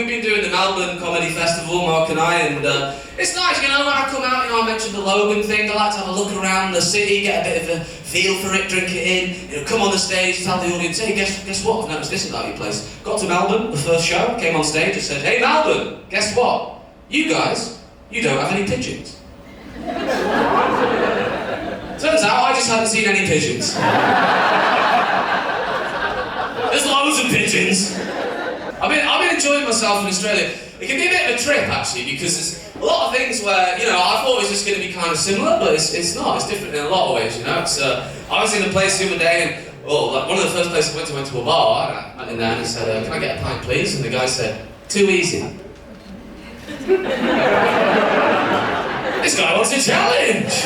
we've been doing the Melbourne Comedy Festival, Mark and I, and it's nice, you know, when I come out, you know, I mentioned the Logan thing, I like to have a look around the city, get a bit of a feel for it, drink it in, you know, come on the stage, tell the audience, hey, guess what, I've noticed this about your place. Got to Melbourne, the first show, came on stage and said, hey Melbourne, guess what? You guys, you don't have any pigeons. Turns out I just hadn't seen any pigeons. There's loads of pigeons. I've been enjoying myself in Australia. It can be a bit of a trip actually, because there's a lot of things where, you know, I thought it was just going to be kind of similar, but it's not. It's different in a lot of ways, you know. It's, I was in a place the other day, and like one of the first places I went to a bar, and I went in there and I said, can I get a pint please? And the guy said, too easy. This guy wants a challenge!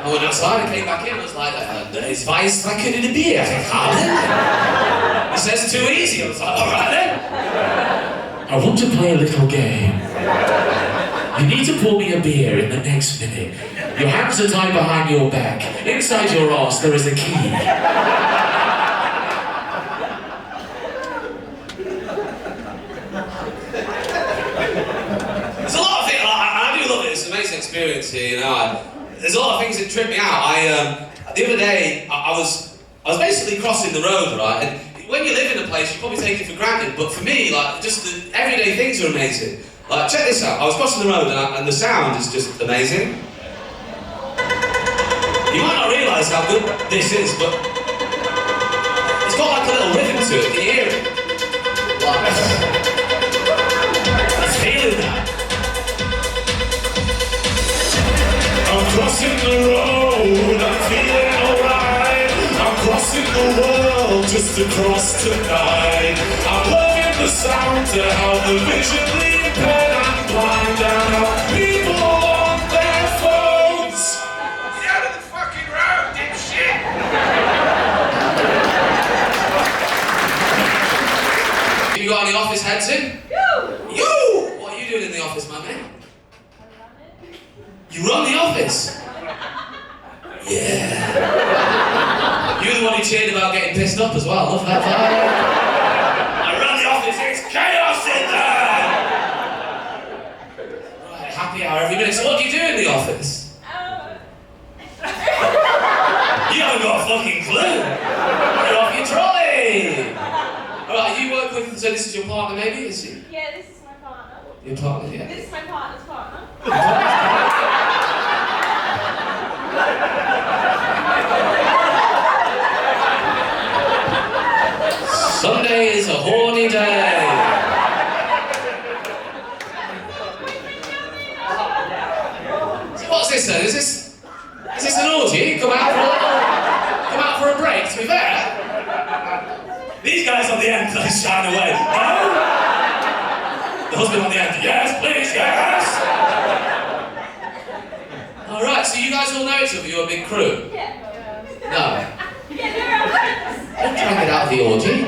I went outside and came back in and was like, it's Weiss Racken in a beer. He says too easy. I was like, alright then. I want to play a little game. You need to pour me a beer in the next minute. Your hands are tied behind your back. Inside your arse there is a key. There's a lot of things, I do love it, it's an amazing experience here, you know. There's a lot of things that trip me out. The other day, I was basically crossing the road, right? And when you live in a place, you probably take it for granted, but for me, like, just the everyday things are amazing. Like, check this out. I was crossing the road and the sound is just amazing. You might not realise how good this is, but it's got like a little rhythm to it. Can you hear it? Like, I'm feeling that. I'm crossing the road, I'm feeling alright. I'm crossing the world just to cross tonight. I'm loving the sound to how the visually impaired and blind and how people on their phones. Get out of the fucking road, dipshit! You got any office heads in? You! You! What are you doing in the office, my man? You run the office? Yeah. You're the one who cheered about getting pissed up as well. Love that vibe. I run the office, it's chaos in there! Right, happy hour every minute. So what do you do in the office? You haven't got a fucking clue. You're off your trolley! Alright, you work with, so this is your partner maybe, is he? Yeah, this is my partner. Your partner, yeah. This is my partner's partner. Sunday is a horny day. So what's this then? Is this an orgy? Come out for a break, to be fair. These guys on the end, they shine away. No? The husband on the end, yes, please, yes! Alright, so you guys all know each other, you're a big crew? Yeah. No. Yeah, they're our friends. Don't try and get out of the orgy.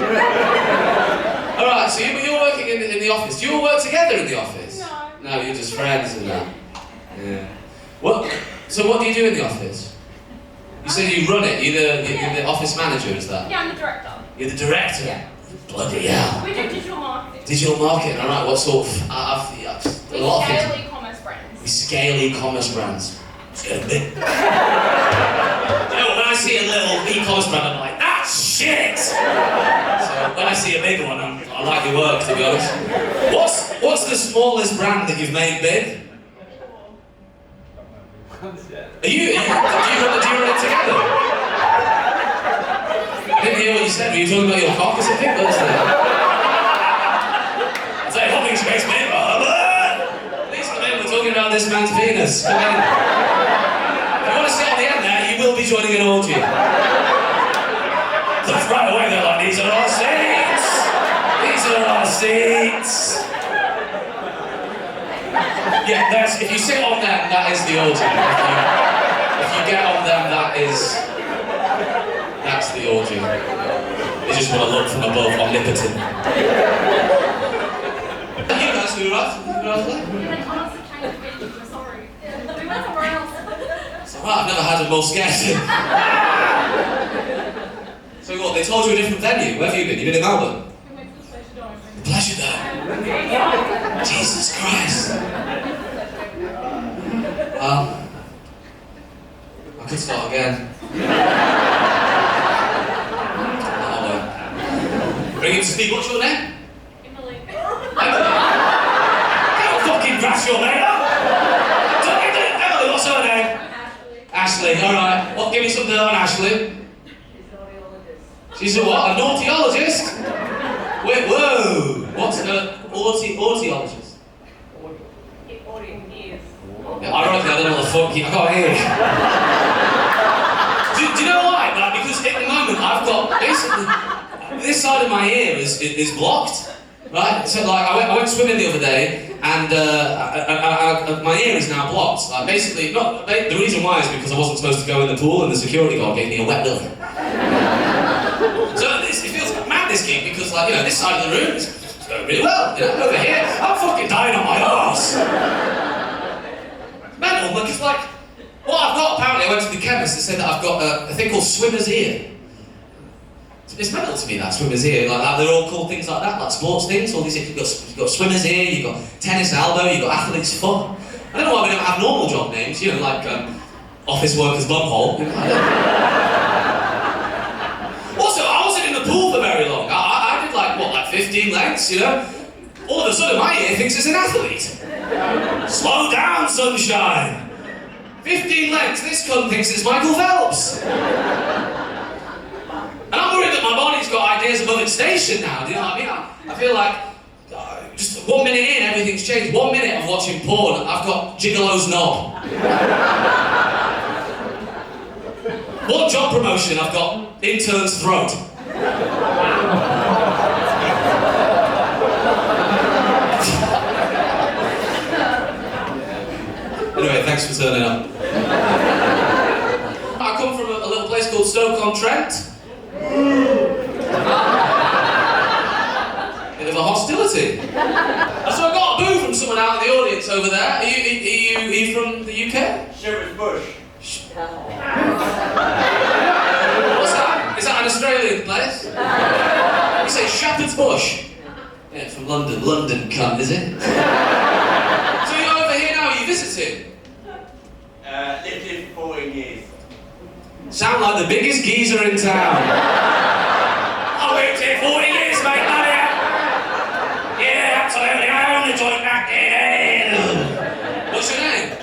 Alright, so you're working in the office. Do you all work together in the office? No. No, you're just friends and that. Yeah. So what do you do in the office? You said you run it, you're the office manager, is that? Yeah, I'm the director. You're the director? Yeah. Bloody hell. We do digital marketing. Digital marketing, alright, what sort of... We a lot of scale things. e-commerce brands. We scale e-commerce brands. It's getting big. You know, when I see a little e-commerce brand, I'm like, that's shit! So when I see a big one, I like your work, to be honest. What's the smallest brand that you've made big? Do you run it together? I didn't hear what you said. Were you talking about your cock or something? What was that? It's like, holding space, mate. Please come in, we're talking about this man's penis. Come in. If you want to sit on the end there, you will be joining an orgy. Look right away, they're like, these are our seats! These are our seats! Yeah, if you sit on them, that is the orgy. If you get on them, that's the orgy. They just want to look from above, omnipotent. You guys who right? We went on a change of we're sorry. We went somewhere else. It's alright, I've never had a more scared. So what, they told you a different venue? Where have you been? You've been in Melbourne? We went to the Pleasure Dome. The Jesus Christ. I could start again. Bring him to speak. What's your name? Emily. Emily. Don't fucking grass your name up. Emily, what's her name? Ashley. Ashley, alright. What, give me some dirt on Ashley. She's an audiologist. She's a what? A naughtyologist? Wait, whoa! What's an audiologist? Audio ears. Yeah, ironically, I don't know what the fuck I can't hear you. do you know why? Like, because at the moment I've got basically this side of my ear is blocked, right? So like I went swimming the other day and my ear is now blocked. Like basically, the reason why is because I wasn't supposed to go in the pool and the security guard gave me a wet willy. So it feels mad this gig because like this side of the room is going really well. Over here I'm fucking dying on my arse. Mental, because like, what I've got apparently, I went to the chemist and said that I've got a thing called swimmer's ear. It's mental to me, that swimmer's ear. Like they're all called things like that, like sports things. All these, you've got swimmer's ear, you've got tennis elbow, you've got athlete's foot. I don't know why we don't have normal job names, like office worker's bumhole. Also, I wasn't in the pool for very long. I did like 15 lengths, All of a sudden my ear thinks it's an athlete. Slow down, sunshine! 15 lengths, this cunt thinks it's Michael Phelps! And I'm worried that my body's got ideas above its station now, do you know what I mean? I feel like, just 1 minute in, everything's changed. 1 minute of watching porn, I've got Gigolo's knob. 1 job promotion, I've got intern's throat. Anyway, thanks for turning up. I come from a little place called Stoke-on-Trent. Bit of a hostility. So I got a boo from someone out in the audience over there. Are you from the UK? Shepherd's Bush. What's that? Is that an Australian place? You say Shepherd's Bush? Yeah, from London. London cunt, is it? So you're over here now, are you visiting? Lived here for 14 years. Sound like the biggest geezer in town. I lived here 40 years, mate, not here. Yeah, absolutely, I own the joint back here. What's your name?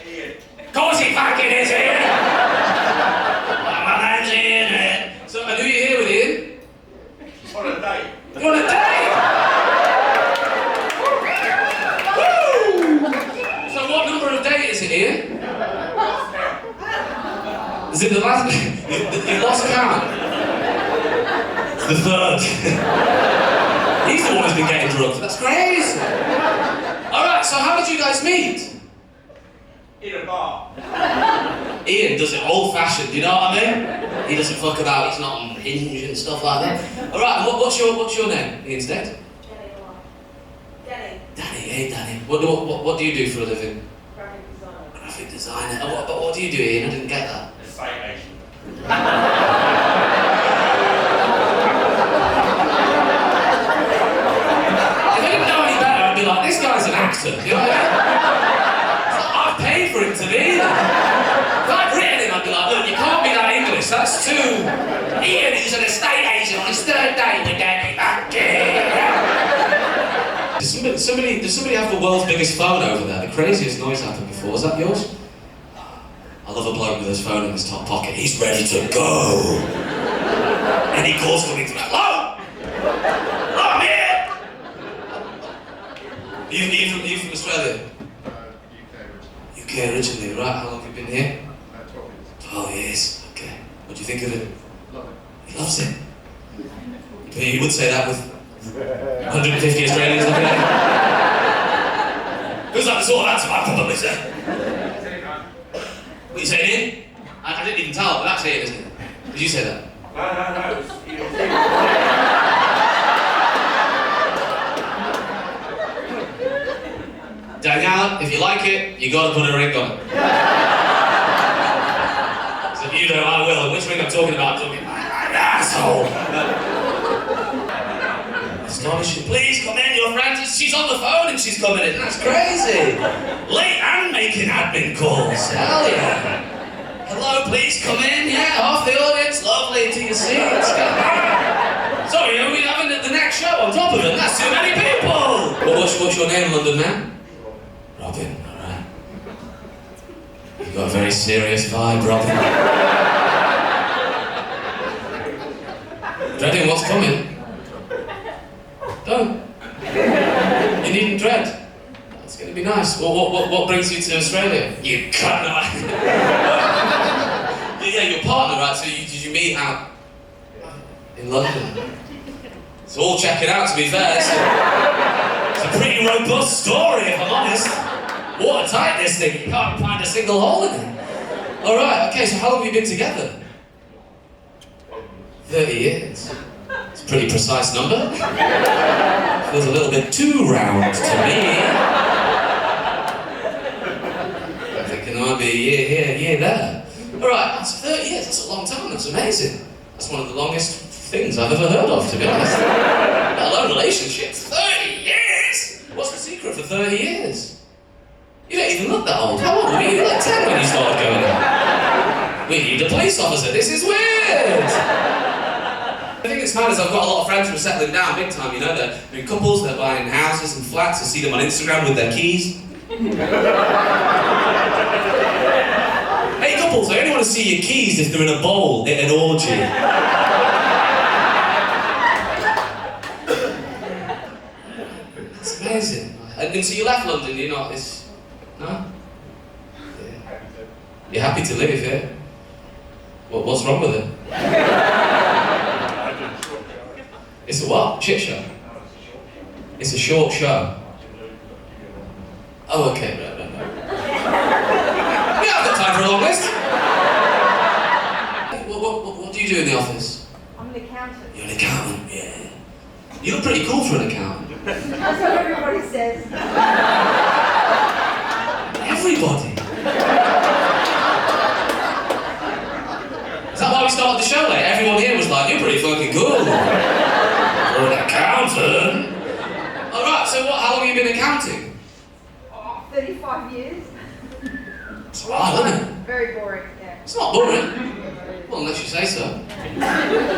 Ian. Of course he fucking is, Ian. My name's Ian. So, and who are you here with, Ian? On a date. You're on a date? Woo! So what number of date is it, Ian? Is it the last? You lost count? The third. He's the one who's been getting drugged. That's crazy. Alright, so how did you guys meet? In a bar. Ian does it old-fashioned, you know what I mean? He doesn't fuck about, he's not on Hinge and stuff like that. Alright, what's your name? Ian's dead? Danny. Danny, hey Danny. What do you do for a living? Graphic designer. Graphic designer. Oh, what do you do, Ian? I didn't get that. Estate agent. If I didn't know any better, I'd be like, this guy's an actor, you know what I mean? It's like, I've paid for him to be there. If I'd written him, I'd be like, look, you can't be that English, that's too... Ian is an estate agent on his third date with Danny. Does somebody have the world's biggest phone over there? The craziest noise happened before. Was that yours? I love a bloke with his phone in his top pocket. He's ready to go. Any calls coming through? Hello? Hello, I'm here! Are you from Australia? UK originally, right? How long have you been here? 12 years. Okay. What do you think of it? Love it. He loves it. You would say that with 150 Australians looking at you. Feels like the sort of answer I'd probably say. What you saying, Ian? I didn't even tell, but that's it, isn't it? Did you say that? No. Danielle, if you like it, you gotta put a ring on it. So if you don't, I will. And which ring I'm talking about? I'm talking about an asshole. astonishing. Please come in, your friend. She's on the phone and she's coming in. That's crazy. Late and making admin calls. Hell yeah. Hello, please come in. Yeah, half the audience. Lovely to see you. Let's go. Sorry, are we having the next show on top of it? That's too many people. Well, what's your name, London man? Robin. All right. You've got a very serious vibe, Robin. Dreading what's coming? Don't. You needn't dread. It's going to be nice. What brings you to Australia? You can't. Yeah, your partner, right? So did you meet out in London? It's all checking out, to be fair. It's a pretty robust story, if I'm honest. Watertight, this thing. You can't find a single hole in it. All right. Okay. So how long have you been together? 30 years. It's a pretty precise number. Feels a little bit too round to me. I'm thinking there might be a year here, a year there. Alright, that's 30 years, that's a long time, that's amazing. That's one of the longest things I've ever heard of, to be honest. Let alone relationships. 30 years? What's the secret for 30 years? You don't even look that old. How old were you? You were like 10 when you started going out. We need a police officer, this is weird! The thing that's mad is I've got a lot of friends who are settling down big time, you know, they're in couples, they're buying houses and flats, I see them on Instagram with their keys. Hey couples, I only want to see your keys if they're in a bowl at an orgy. It's amazing. And so you left London, you're not this... No? Yeah. You're happy to live here? What's wrong with it? It's a what? Shit show? It's a short show. Oh, okay, right. Yeah, I've got time for a long list. What do you do in the office? I'm an accountant. You're an accountant, yeah. You look pretty cool for an accountant. That's what everybody says. Everybody. Is that why we started the show late? Everyone here was like, you're pretty fucking cool. You're an accountant. Alright, so how long have you been accounting? 35 years. It's hard, isn't it? Very boring, yeah. It's not boring. Well, unless you say so.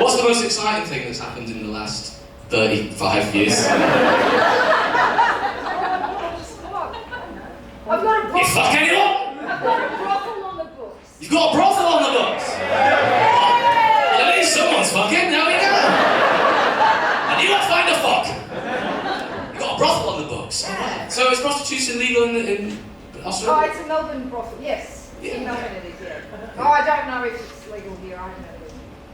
What's the most exciting thing that's happened in the last 35 years? I've got a brothel. You fuck anyone? I've got a brothel on the books. You've got a brothel on the books? Well, at least someone's fucking, there we go. I knew I'd find a fuck. You've got a brothel on the books. So is prostitution legal in Australia? Oh, it's a Melbourne brothel, yes. Yeah. In Melbourne it is, yeah. Oh, I don't know if it's legal here, I don't know.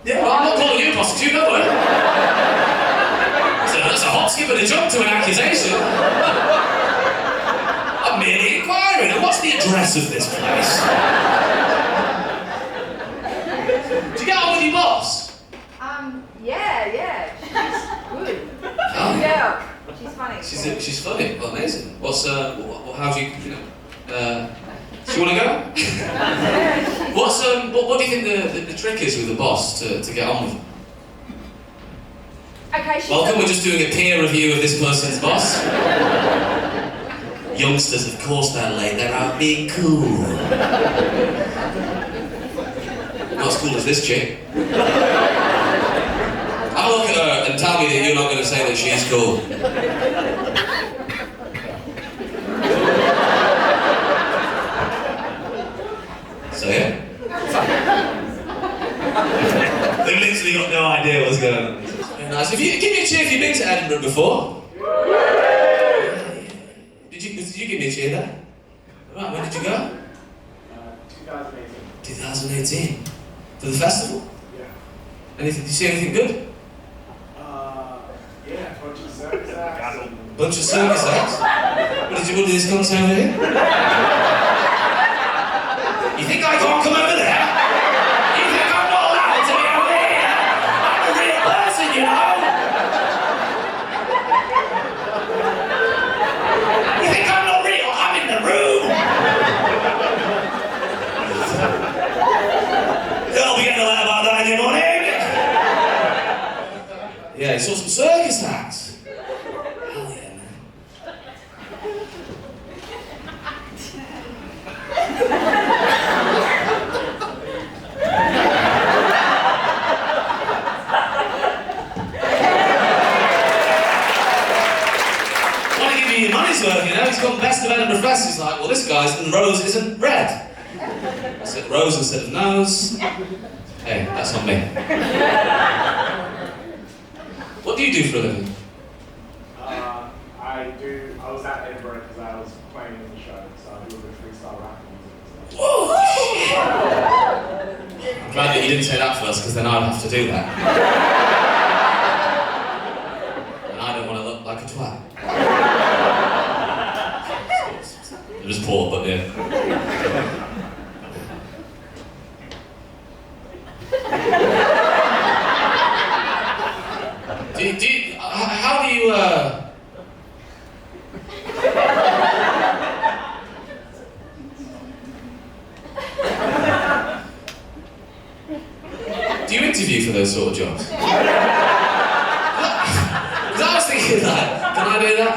Yeah, well, I'm not calling you a prostitute, no way. That's a hop, skip and a jump to an accusation. I'm merely inquiring. And what's the address of this place? Do you get on with your boss? Yeah. She's good. Oh. Yeah, she's funny. She's funny. Well, amazing. What's how do you know? Do you want to go? What do you think the trick is with the boss to get on with him? Okay, Welcome, we're just doing a peer review of this person's boss. Youngsters, of course they're late, they're out being cool. Not as cool as this chick. Have a look at her and tell me that you're not going to say that she's cool. So yeah? They've literally got no idea what's going on. Very nice. Give me a cheer if you've been to Edinburgh before. Did you give me a cheer there? Right, when did you go? 2018. 2018. To the festival? Yeah. Did you see anything good? Yeah, bunch of circus acts. Bunch of circus acts? What did this come over here? You think I can't come over there? You think I'm not allowed to be over here? I'm a real person, you know? You think I'm not real? I'm in the room! I'll be getting a letter about that in the morning! Yeah, he saw some circus acts. work, you know? He's got best of Edinburgh Fest. He's like, well, this guy's nose isn't red. I said rose instead of nose. Hey, that's on me. What do you do for a living? I was at Edinburgh because I was playing in the show, so I do a bit of freestyle rap music and stuff. Whoa! I'm glad that you didn't say that first, because then I'd have to do that. And I don't want to look like a twat. It was poor, but yeah. How do you, do you interview for those sort of jobs? Because I was thinking that, can I do that?